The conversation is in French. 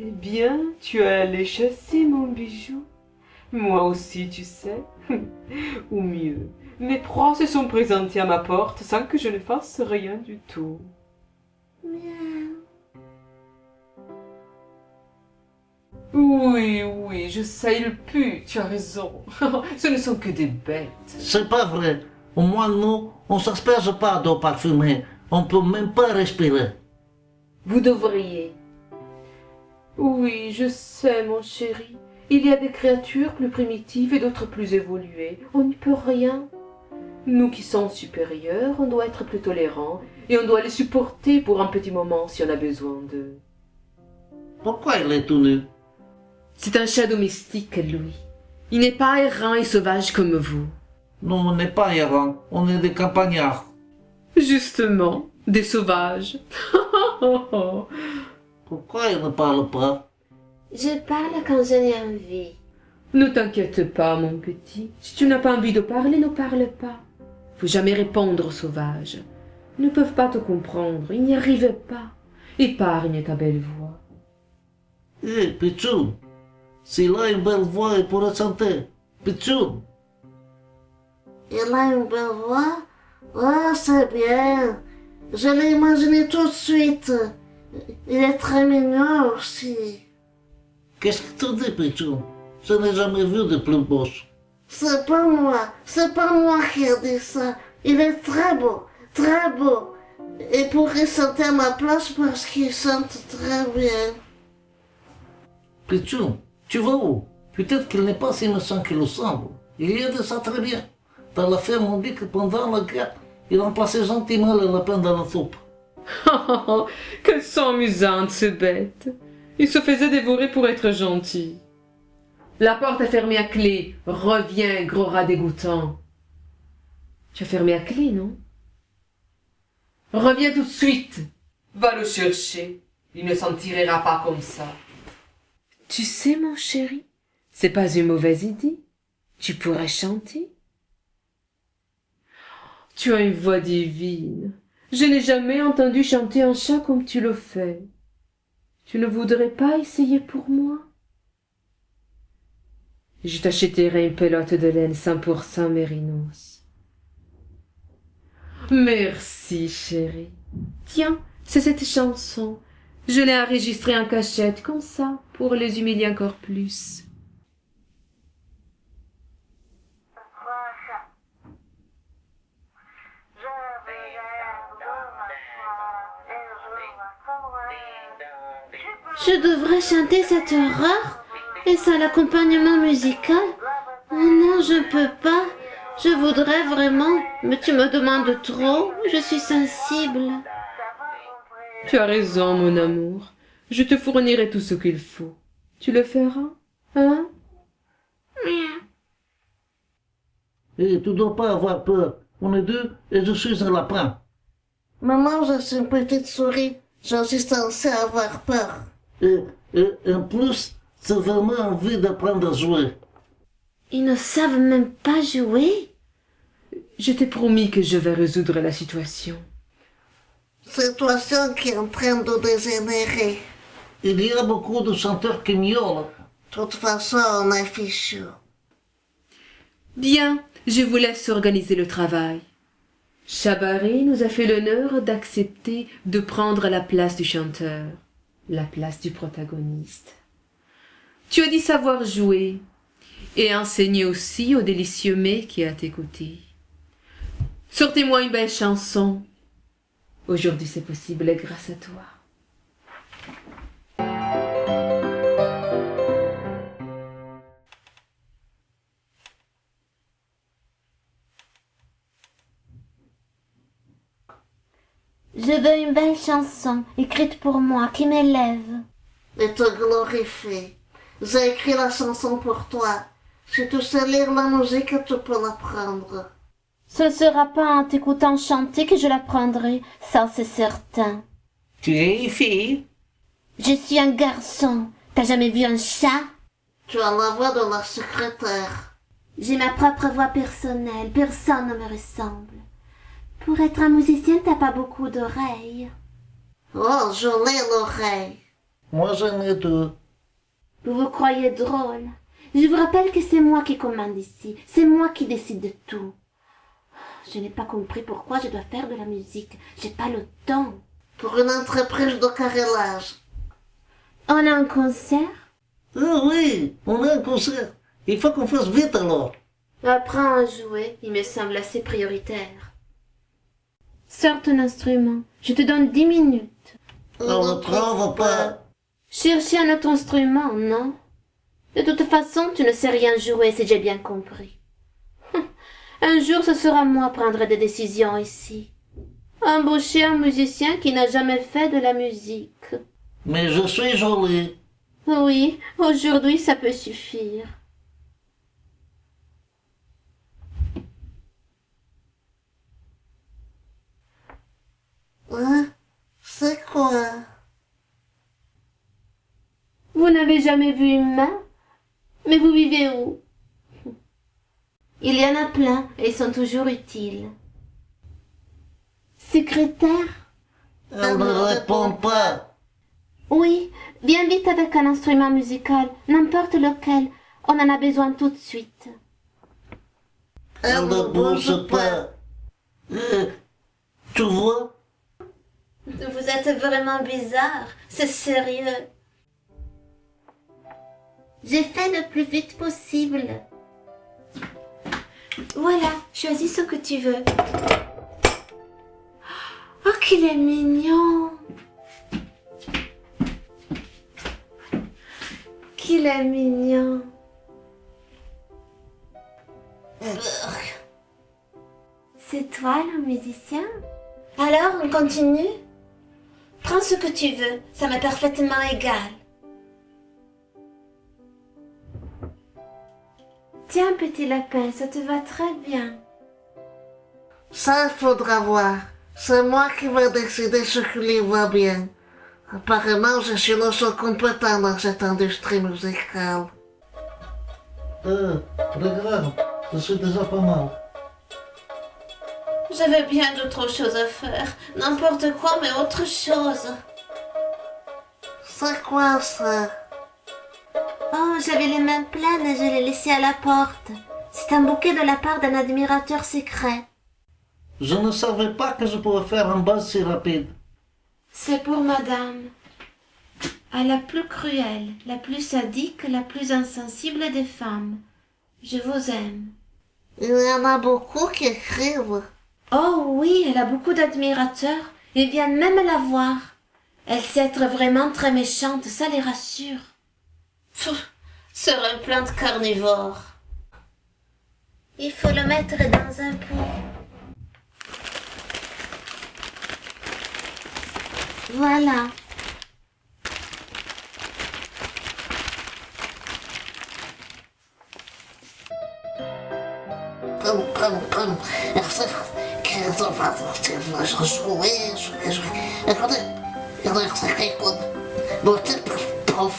Eh bien, tu es allé chasser mon bijou. Moi aussi, tu sais. Ou mieux, mes proies se sont présentées à ma porte sans que je ne fasse rien du tout. Miaou. Oui, oui, je sais, il pue, tu as raison. Ce ne sont que des bêtes. C'est pas vrai. Au moins, nous, on s'asperge pas d'eau parfumée. On peut même pas respirer. Vous devriez. Oui, je sais, mon chéri. Il y a des créatures plus primitives et d'autres plus évoluées. On n'y peut rien. Nous qui sommes supérieurs, on doit être plus tolérants et on doit les supporter pour un petit moment si on a besoin d'eux. Pourquoi il est tout nu? C'est un chat domestique, Louis. Il n'est pas errant et sauvage comme vous. Nous, on n'est pas errants, on est des campagnards. Justement, des sauvages. Pourquoi il ne parle pas? Je parle quand j'en ai envie. Ne t'inquiète pas, mon petit. Si tu n'as pas envie de parler, ne parle pas. Faut jamais répondre aux sauvages. Ils ne peuvent pas te comprendre, ils n'y arrivent pas. Épargne ta belle voix. Hé, Pichoun, s'il a une belle voix, il pourrait chanter. Pichoun, Il a une belle voix? Oh, c'est bien. Je l'ai imaginé tout de suite. Il est très mignon aussi. qu'est-ce que tu dis, Pichoun? Je n'ai jamais vu de plus beau. C'est pas moi qui ai dit ça. Il est très beau, très beau. Il pourrait chanter à ma place parce qu'il chante très bien. Pichoun, tu vas où? Peut-être qu'il n'est pas si méchant qu'il le semble. Il y a de ça très bien. Dans la ferme, on dit que pendant la guerre, il remplaçait gentiment le lapin dans la soupe. Qu'elles sont amusantes, ces bêtes. Il se faisait dévorer pour être gentil. La porte est fermée à clé. Reviens, gros rat dégoûtant. Tu as fermé à clé, non? Reviens tout de suite. Va le chercher. Il ne s'en tirera pas comme ça. Tu sais, mon chéri, c'est pas une mauvaise idée. Tu pourrais chanter. Tu as une voix divine. Je n'ai jamais entendu chanter un chat comme tu le fais. Tu ne voudrais pas essayer pour moi? Je t'achèterai une pelote de laine 100% mérinos. Merci, chérie. Tiens, c'est cette chanson. Je l'ai enregistrée en cachette, comme ça, pour les humilier encore plus. Je devrais chanter cette horreur et sans l'accompagnement musical? Oh non, je ne peux pas. Je voudrais vraiment, mais tu me demandes trop. Je suis sensible. Tu as raison, mon amour. Je te fournirai tout ce qu'il faut. Tu le feras, hein? Et tu ne dois pas avoir peur. On est deux et je suis un lapin. Maman, je suis une petite souris. Je suis censée avoir peur. Et en plus, c'est vraiment envie d'apprendre à jouer. Ils ne savent même pas jouer? Je t'ai promis que je vais résoudre la situation. Situation qui est en train de dégénérer. Il y a beaucoup de chanteurs qui miaulent. De toute façon, on est fichu. Bien, je vous laisse organiser le travail. Chabari nous a fait l'honneur d'accepter de prendre la place du chanteur, la place du protagoniste. Tu as dit savoir jouer et enseigner aussi au délicieux mets qui est à tes côtés. Sortez-moi une belle chanson. Aujourd'hui c'est possible grâce à toi. Je veux une belle chanson, écrite pour moi, qui m'élève. Et te glorifie. J'ai écrit la chanson pour toi. Si tu sais lire la musique, tu peux l'apprendre. Ce ne sera pas en t'écoutant chanter que je l'apprendrai, ça c'est certain. Tu es une fille? Je suis un garçon. T'as jamais vu un chat? Tu as la voix de la secrétaire. J'ai ma propre voix personnelle, personne ne me ressemble. Pour être un musicien, t'as pas beaucoup d'oreilles. Oh, jolie l'oreille. Moi, j'en ai deux. Vous vous croyez drôle. Je vous rappelle que c'est moi qui commande ici. C'est moi qui décide de tout. Je n'ai pas compris pourquoi je dois faire de la musique. J'ai pas le temps. Pour une entreprise de carrelage. On a un concert? Ah oui, on a un concert. Il faut qu'on fasse vite alors. Apprends à jouer, il me semble assez prioritaire. Sors ton instrument. Je te donne 10 minutes. On ne trouve pas. Chercher un autre instrument, non? De toute façon, tu ne sais rien jouer, si j'ai bien compris. Un jour, ce sera moi prendre des décisions ici. Embaucher un musicien qui n'a jamais fait de la musique. Mais je suis jolie. Oui, aujourd'hui, ça peut suffire. Hein? C'est quoi? Vous n'avez jamais vu une main? Mais vous vivez où? Il y en a plein et ils sont toujours utiles. Secrétaire? Elle ne répond pas. Oui, viens vite avec un instrument musical, n'importe lequel. On en a besoin tout de suite. Elle ne bouge pas. Tu vois? Vous êtes vraiment bizarre, c'est sérieux. J'ai fait le plus vite possible. Voilà, choisis ce que tu veux. Oh, qu'il est mignon. Qu'il est mignon. C'est toi le musicien? Alors, on continue? Prends ce que tu veux, ça m'est parfaitement égal. Tiens, petit lapin, ça te va très bien. Ça, il faudra voir. C'est moi qui vais décider ce qui lui va bien. Apparemment, je suis le seul compétent dans cette industrie musicale. Regarde, je suis déjà pas mal. J'avais bien d'autres choses à faire. N'importe quoi, mais autre chose. C'est quoi ça? Oh, j'avais les mains pleines et je l'ai laissé à la porte. C'est un bouquet de la part d'un admirateur secret. Je ne savais pas que je pouvais faire un buzz si rapide. C'est pour madame. À la plus cruelle, la plus sadique, la plus insensible des femmes. Je vous aime. Il y en a beaucoup qui écrivent. Oh oui, elle a beaucoup d'admirateurs. Ils viennent même la voir. Elle sait être vraiment très méchante, ça les rassure. Sur une plante carnivore. Il faut le mettre dans un pot. Voilà. Comme. Qu'elles ont pas moi je jouais. Écoutez, écoute. Mon type, prof.